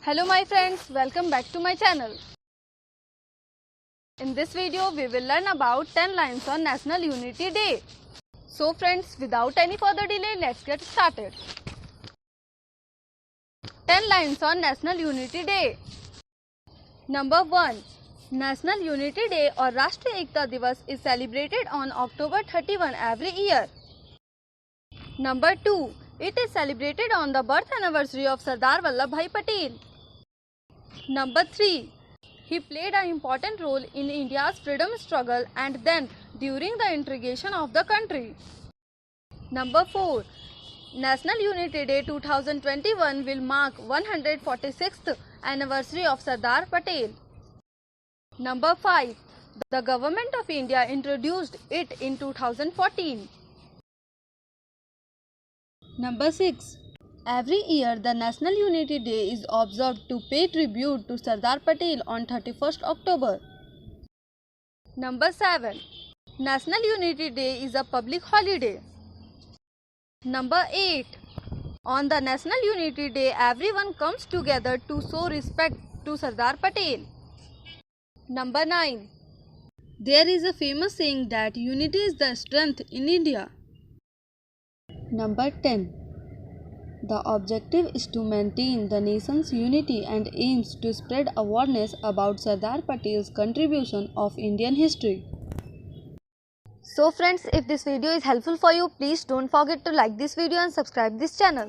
Hello my friends, welcome back to my channel. In this video, we will learn about 10 lines on National Unity Day. So friends, without any further delay, let's get started. 10 lines on National Unity Day. Number 1. National Unity Day or Rashtriya Ekta Divas is celebrated on October 31 every year. Number 2. It is celebrated on the birth anniversary of Sardar Vallabhbhai Patel. Number 3. He played an important role in India's freedom struggle and then during the integration of the country. Number 4. National Unity Day 2021 will mark 146th anniversary of Sardar Patel. Number 5. The Government of India introduced it in 2014. Number 6. Every year, the National Unity Day is observed to pay tribute to Sardar Patel on 31st October. Number 7. National Unity Day is a public holiday. Number 8. On the National Unity Day, everyone comes together to show respect to Sardar Patel. Number 9. There is a famous saying that unity is the strength in India. Number 10. The objective is to maintain the nation's unity and aims to spread awareness about Sardar Patel's contribution of Indian history. So friends, if this video is helpful for you, please don't forget to like this video and subscribe this channel.